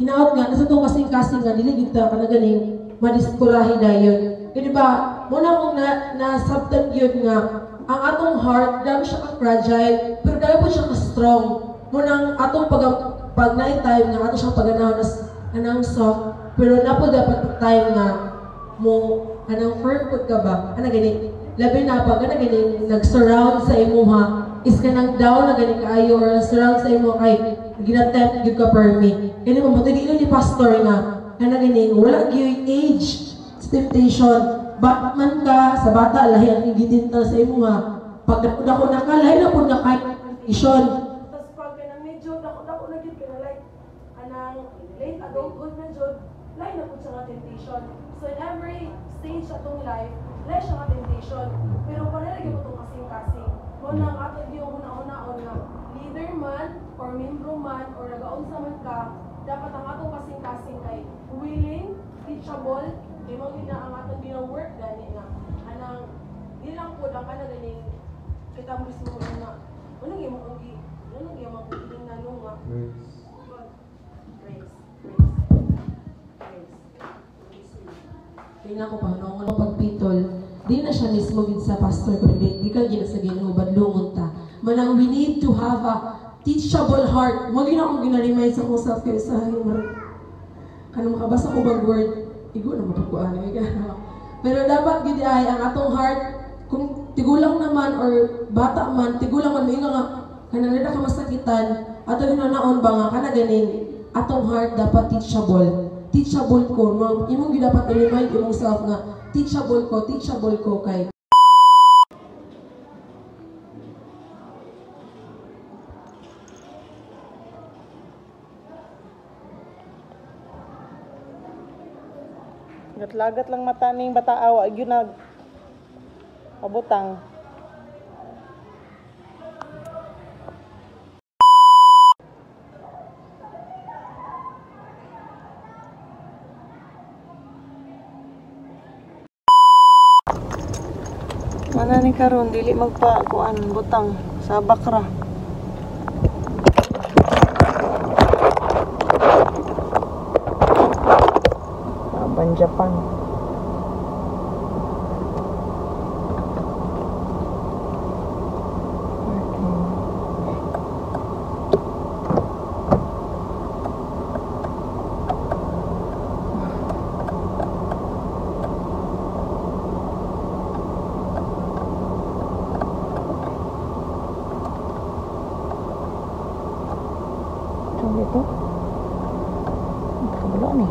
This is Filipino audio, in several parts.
Hinaot nga, nasa itong kasing-kasing nga, niligid ka na ganing madiskurahi na yun. Kaya diba, muna kong nasabtan yun nga, ang atong heart, dami siya ka-fragile, pero dami po siya ka-strong. Muna atong pag night time nga, ato siyang pag-anahon anang soft, pero na po dapat time nga, mo, anang firm food ka ba? Ano ganing? Labi na pag ano ganing, nag-surround sa imuha, is ka nang down na ganing kaayo, or surround sa imo kay ginatempt yung ka per me. Kaya naman, matagin ni pastor nga, na ganing, wala yung age, temptation, batman ka, sa bata, lahi ang higitintal sa imo nga. Pag dako na ka, lahi na po na kahit temptation. Tapos pag medyo dako na yun, kaya like, anang late adulthood na yun, lahi na po siya nga temptation. So in every stage sa itong life, lahi siya nga temptation. Pero panalagyan mo itong kasing-kasing. Muna ang ato yung una-una-on nga, leader man, or membro man, or nag-aunsa man ka, dapat ang atong kasing-kasing kay willing, teachable, di mo gina ang atong work gani nga. Anang, di lang po lang ka na ganing kita mismo nga. Anong yung makugiling na nung nga? Praise. Kaya ako pa, noong pagpitol, di na siya mismo gid sa pastor ko, di ka gina sa ginubad, lungon ta. Manang we need to have a teachable heart. Huwag yun akong ginarimind sa kong self kaya sa kanong makabasa ko bang word, igo na mapagkuhan. Pero dapat gid ay ang atong heart, kung tigulang naman or bata man, tigulang man, may nga kanang nada ka masakitan, ato hinanaon ba nga, kana ganing, atong heart dapat teachable. Teachable ko, imong gid dapat i-remind imong self nga, teachable ko kay. Lagat lang mata ning bataawa, yun nag pabutang. Mana ni karon dili magpa-kuan butang sa bakra. Aban Japan. Ito. Kabalo ni.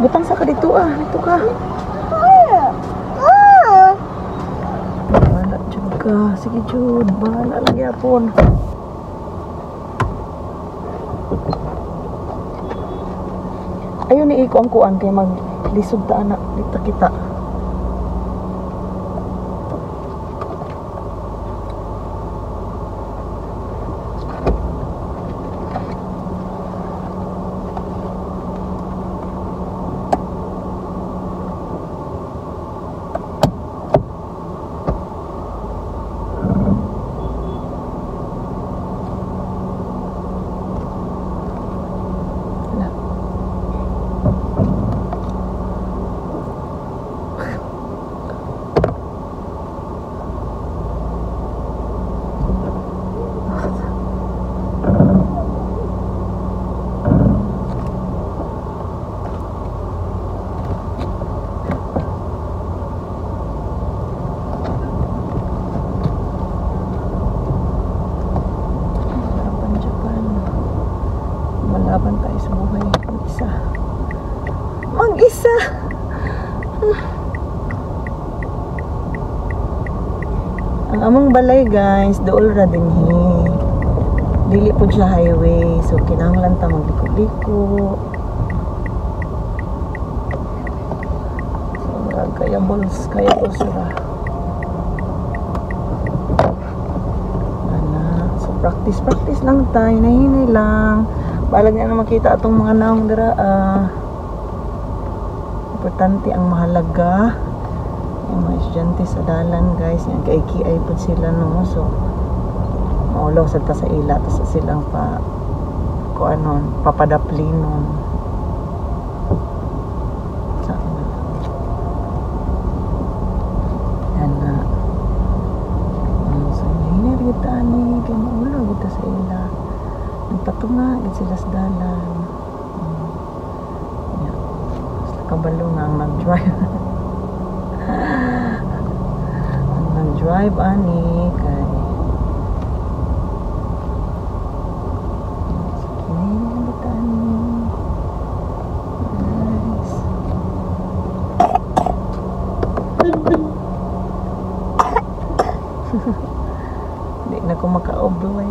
Butang sa ka dito ah. Dito ka. Bahala dyan ka. Sige Jud. Bahala lang yapon. Ayun ni iko ang kuan kay maglisod ta anak. Dito kita. Laban tayo sa buhay. Mag-isa. Mag-isa! Ang among balay guys, dool ra dinhi. Dili po siya highway. So, kinahanglan ta magliko-liko. So, kaya balls ra. So, practice lang tayo. Nahinay lang. Balag na makita atong mga naong dira. Importante ang mahalaga. Yung mga estudyante sa dalan guys. Yung kaikiay po sila no. So, maulaw sa ta sa ila. Tapos silang papadapli nun. Yan na. So, nahinir kita ni. Kaya maulaw kita sa ila. Nagpatunga, sila sa dalan. Yeah. Basta kabalo nga ang nag-drive. Ang nag-drive, ani, kay kinilabitan niyo. Nice. Hindi na ko maka-obloy.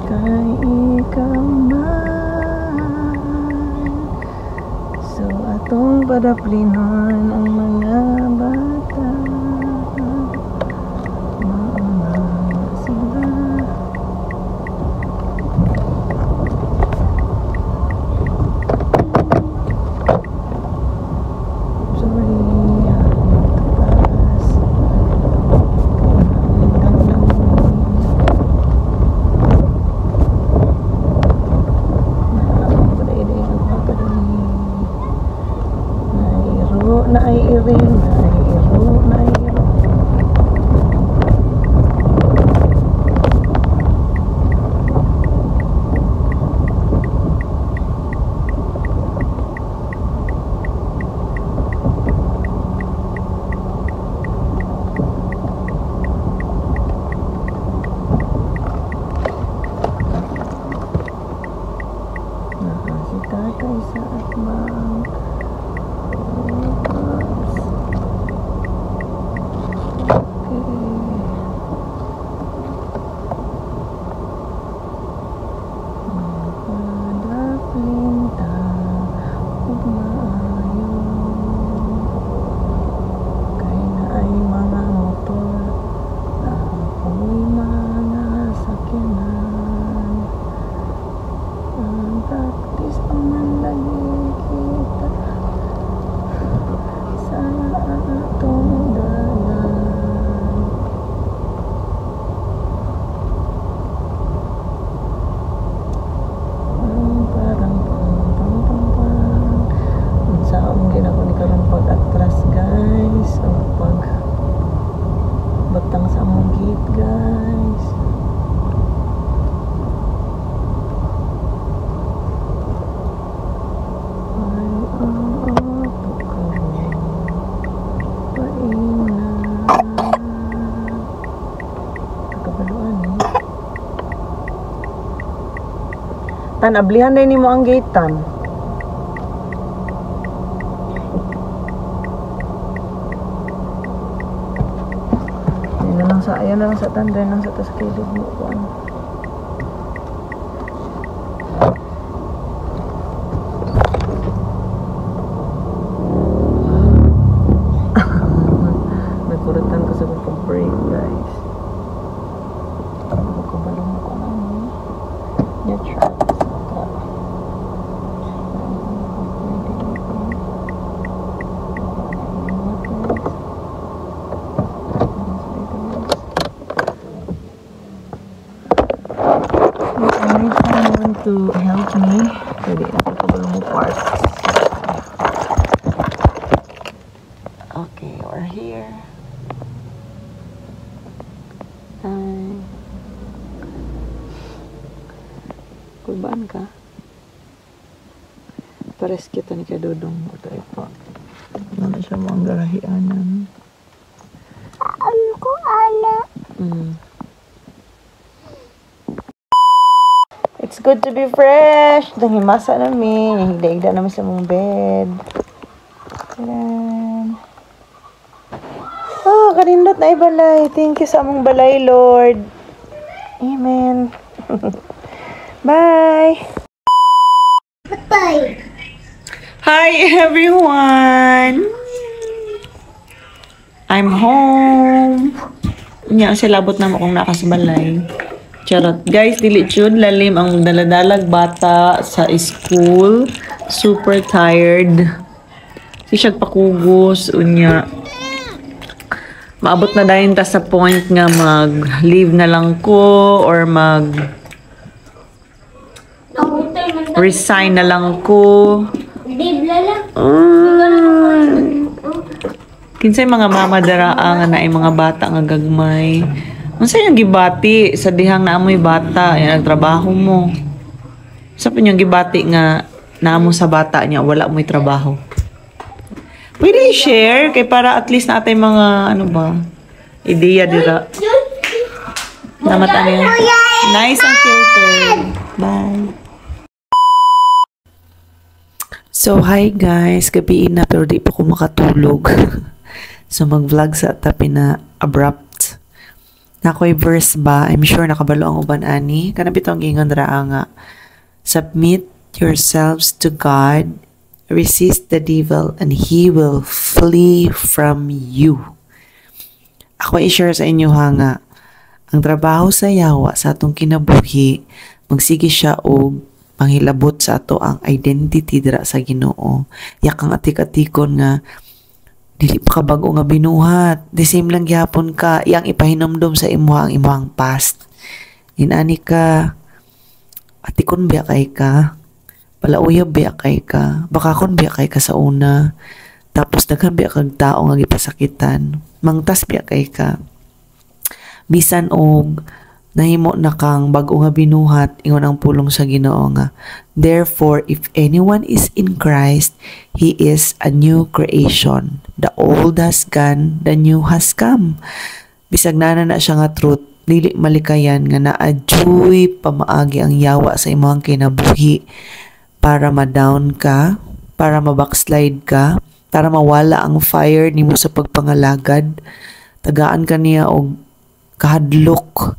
Kay ikaw man. So atong padaplinon ang mga bata. Mauna sila. Sorry. Na ay iring, na ay iring. Tan, ablihan na mo ang gate, Tan. Ayan na lang sa Tan, dahil lang sa tas kilid mo ko. Nagkuratan ko sa kong break, guys. Magkabalong ko na niya. Your tracks. To help me. Pwede na pagkabalong mo park. Okay, we're here. Hi. Kulbaan ka? Pares kita ni Kadudong. Ito ito. Ano siya mo ang garahianan? Ano ko, Ana? It's good to be fresh. Dang himasa namin. Yung higda-higda namin sa mong bed. Ayan. Oh, kanindot na ibalay. Thank you sa among balay, Lord. Amen. Bye. Bye. Hi, everyone. I'm home. Nya, silabot na mo kung nakasabalay. Charot. Guys, dili jud lalim ang daladalag bata sa school. Super tired. Siyag pakugos unya. Maabot na dayon ta sa point nga mag-leave na lang ko or resign na lang ko. Kinsay mga mama daraa nga naay mga bata nga gagmay. Unsa yung gibati sa dihang naamoy bata, yan ang trabaho mo. Sa yung gibati nga naamo sa bata niya, wala mo'y trabaho. Pwede i-share kay para at least natay mga ano ba, ideya dira. Namat ano yan. Nice ang filter. Bye. So hi guys, gabi na pero di pa ko makatulog. So mag-vlog sa tapi na abrupt. Nakoy verse ba? I'm sure nakabalo ang uban ani. Kanabit ang gingon raa nga. Submit yourselves to God, resist the devil, and he will flee from you. Ako i-share sa inyo ha nga. Ang trabaho sa yawa sa atong kinabuhi, magsige siya og panghilabot sa ato ang identity dira sa Ginoo. Yak ang atik-atikon nga dili pa ka bago nga binuhat. The same lang gyapon ka. Yang ipahinomdom sa imuha ang imuhang past. Inani ka. Atikon biya kay ka. Palauyab biya kay ka. Bakakon biya kay ka sa una. Tapos daghan biya kag tao nga gipasakitan. Mangtas biya kay ka. Bisan og nahimo na kang bago nga binuhat, ingon ang pulong sa Ginoo nga. Therefore, if anyone is in Christ, he is a new creation. The old has gone, the new has come. Bisag na siya nga truth, dili malikayan nga naadjuy pamaagi ang yawa sa imong kinabuhi para ma-down ka, para ma-backslide ka, para mawala ang fire nimo sa pagpangalagad. Tagaan ka niya og kahadlok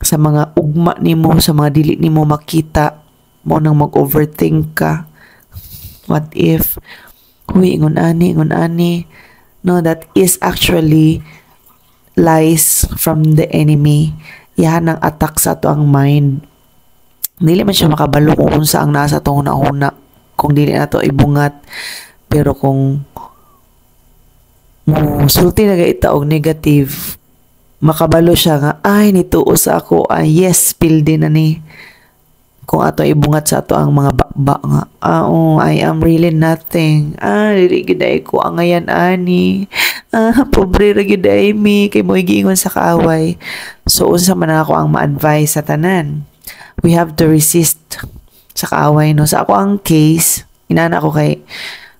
sa mga ugma nimo, sa mga dili nimo makita, mo nang mag-overthink ka. What if? Huy, ingon ani. No, that is actually lies from the enemy. Yan ang attack sa ato ang mind. Dili man siya makabalo kung unsa ang nasa itong una-una. Kung dili na ito ibungat. Pero kung sulti na gaita og negative, makabalo siya nga, ay, nituo sa ako, yes, feel din na ni. Kung ato ibungat sa ato ang mga bakba nga, I am really nothing. Lirigiday ko ang ngayon, ani. Pobre ragiday mi, kay mo igiingon sa kaaway. So, unsa man ako ang ma-advise sa tanan. We have to resist sa kaaway, no? Sa ako ang case, inana ko kay,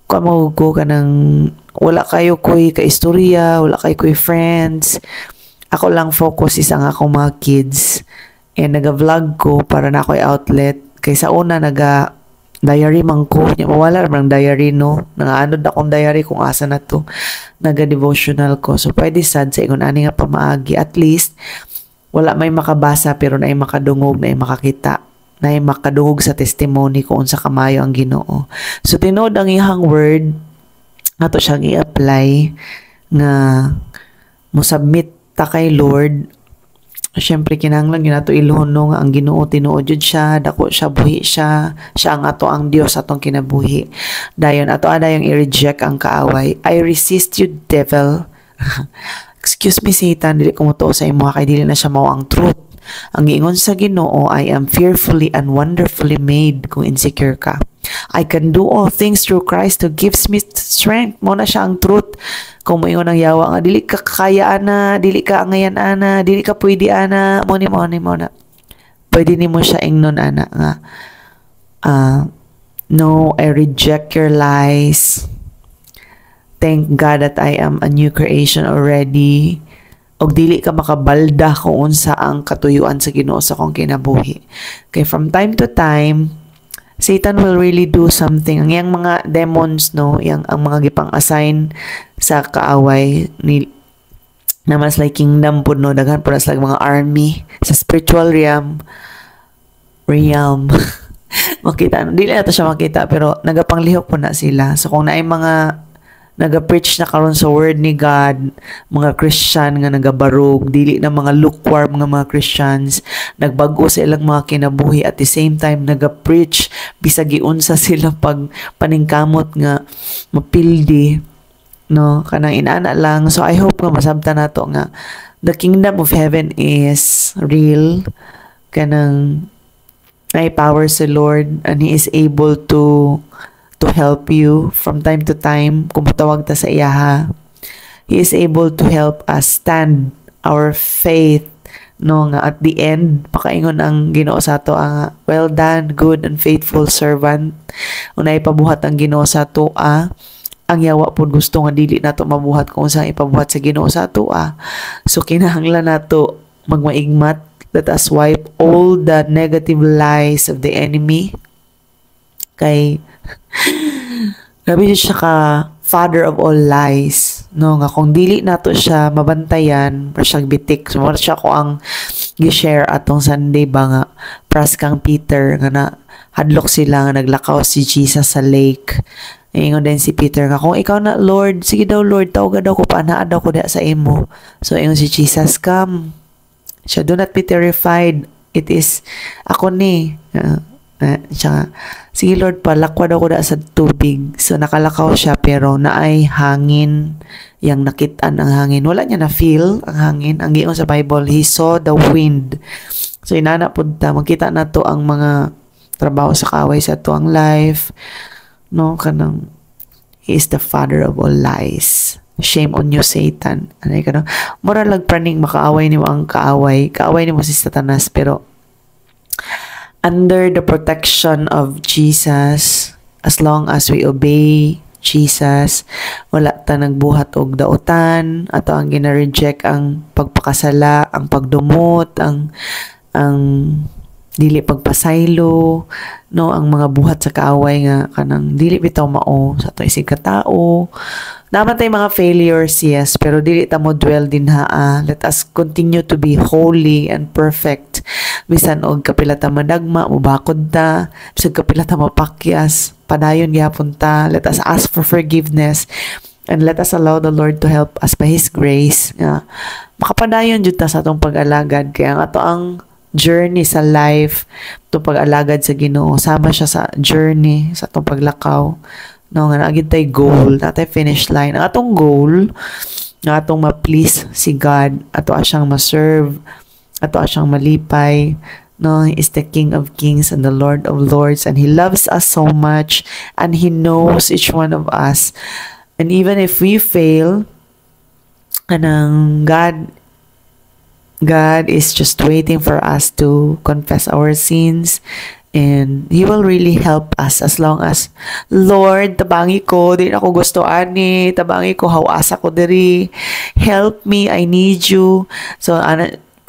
kung mahugo ka ng, wala kayo ko'y kaistorya, wala kayo ko'y friends, ako lang focus isang akong mga kids. And nag-vlog ko para na ako'y outlet. Kay sa una diary man ko, mawala namang diary no, nangaanod akong diary kung asa na to, naga-devotional ko. So pwede sad sa ingon ani nga pamaagi, at least wala may makabasa pero naay makadungog, naay makakita, naay makadungog sa testimony kung unsa kamayo ang Ginoo. So tinuod ang iyang word, ato siyang i-apply nga mo submit ta kay Lord. Siyempre kinahanglan gyud nato iluhon no nga ang Ginoo tinuod jud siya, dako siya, buhi siya ang ato ang Dios atong kinabuhi. Dayon ato adayong i-reject ang kaaway. I resist you, devil. Excuse me, Satan, dili ko motuo sa imo kay dili na siya mao ang truth. Ang giingon sa Ginoo, I am fearfully and wonderfully made kung insecure ka. I can do all things through Christ who gives me strength. Mo na siya ang truth. Kung moingon ang yawa nga dili ka kakaya ana, dili ka angayan ana, dili ka pwede ana, mo na. Pwede nimo siya ingnon ana nga. No, I reject your lies. Thank God that I am a new creation already. Og dili ka makabalda kung unsa ang katuyuan sa Ginoo sa kong kinabuhi. Kay from time to time, Satan will really do something. Ang yang mga demons, no, ang mga gipang-assign sa kaaway ni na mas like kingdom po, no, daghan po nas like mga army sa spiritual realm. Makita, dili nato siya makita pero nagapanglihok po na sila. So kung naay mga naga-preach na karon sa word ni God, mga Christian nga nagabarog, dili na mga lukewarm nga mga Christians, nagbago sa ilang mga kinabuhi, at the same time naga-preach bisag giunsa sila pag paningkamot nga mapildi, no, kanang inana lang. So I hope nga masabtan nato nga the kingdom of heaven is real, kanang may power sa Lord and He is able to help you from time to time. Kung matawag ta sa iyaha, He is able to help us stand our faith, no, nga at the end pakaingon ang Ginoo sa ato ang well done, good and faithful servant. Unay pabuhat ang Ginoo sa ato ang yawa pud gusto nga dili nato mabuhat kung saan ipabuhat sa Ginoo sa ato So kinahanglan nato magmaigmat. Let us wipe all the negative lies of the enemy. Kay grabe siya ka father of all lies, no, nga kung dili nato siya mabantayan or siya bitik. So siya ko ang gi-share atong Sunday ba nga pras kang Peter nga na hadlok sila nga naglakaw si Jesus sa lake. Ingon din si Peter nga kung ikaw na Lord, sige daw Lord, tawagan daw ko pa naa daw ko sa imo. So ingon si Jesus, come. Siya, do not be terrified. It is ako ni. Siya, sige Lord, palakwa daw ko da sa tubig. So nakalakaw siya pero naay hangin, yang nakitaan ang hangin. Wala niya na feel ang hangin. Ang giingon sa Bible, he saw the wind. So inana pud ta, makita na to ang mga trabaho sa kaaway sa to ang life, no, kanang he is the father of all lies. Shame on you, Satan. Anay ka no? Mura lang praning makaaway ni mo ang kaaway. Kaaway ni mo si Satanas, pero under the protection of Jesus, as long as we obey Jesus, wala ta nagbuhat og dautan, ato ang gina-reject ang pagpakasala, ang pagdumot, ang dili pagpasaylo, no, ang mga buhat sa kaaway nga kanang dili bitaw mao sa ato isig katao. Naman tay mga failures, yes, pero dili ta mo dwell din Let us continue to be holy and perfect. Bisan og kapila ta madagma, mubakod ta, bisan kapila ta mapakyas, padayon gyapon ta. Let us ask for forgiveness and let us allow the Lord to help us by His grace. Makapadayon jud ta sa atong pag-alagad, kaya nga to ang journey sa life, to pag-alagad sa Ginoo, sama siya sa journey sa atong paglakaw. No, nga naagid tay goal, natay finish line. Ang atong goal, nga atong ma-please si God, ato siyang ma-serve, ato siyang malipay. No, He is the King of Kings and the Lord of Lords, and He loves us so much, and He knows each one of us. And even if we fail, kanang God is just waiting for us to confess our sins, and He will really help us as long as, Lord, tabangi ko, di na ako gusto ani, tabangi ko, hawasa ko diri, help me, I need you. So,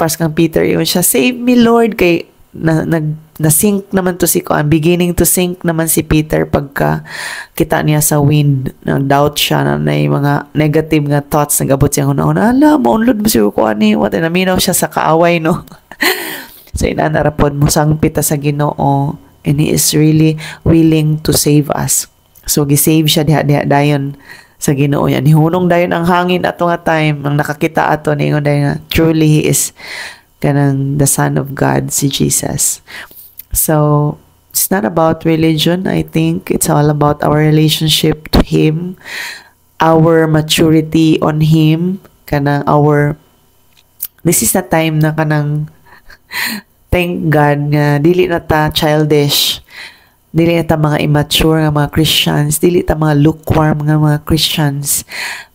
pas kang Peter, yun siya, save me Lord, kay na-sink naman to si Kuan, beginning to sink naman si Peter pagka kita niya sa wind, nag-doubt siya na may mga negative nga thoughts, nag-abot siya una-una, maunlod mo si Kuan ni, what, naminaw siya sa kaaway, no? So, inanarapon mo sangpita sa Ginoo, and He is really willing to save us. So, gisave siya diha dayon sa Ginoo yan. Hihunong dayon ang hangin ato nga time, ang nakakita ato, ningon dayon nga, truly He is kanang the Son of God, si Jesus. So, it's not about religion. I think it's all about our relationship to Him, our maturity on Him, kanang this is the time na kanang, thank God nga, dili na ta childish, dili na ta mga immature nga mga Christians, dili ta mga lukewarm nga mga Christians,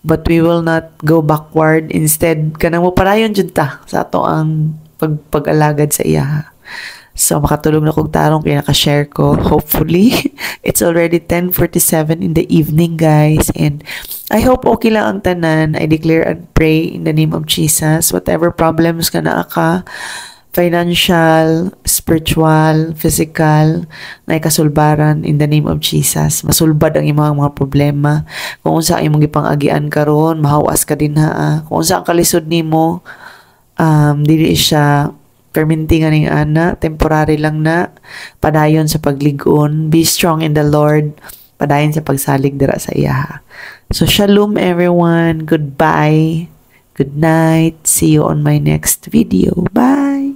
but we will not go backward. Instead, kanang mo parayon jud ta sa ato ang pag-alagad sa iya. So, makatulog na kong tarong kaya nakashare ko. Hopefully, it's already 10:47 in the evening, guys. And I hope okay lang ang tanan. I declare and pray in the name of Jesus. Whatever problems ka na financial, spiritual, physical, na ikasulbaran in the name of Jesus. Masulbad ang imong mga problema. Kung unsa imong gipang-agian karon, mahawas ka din Kung unsa ang kalisod nimo, dili siya perminting aning ana, temporary lang na, padayon sa pagligon. Be strong in the Lord, padayon sa pagsalig dira sa iya. So shalom everyone, goodbye, good night, see you on my next video, bye.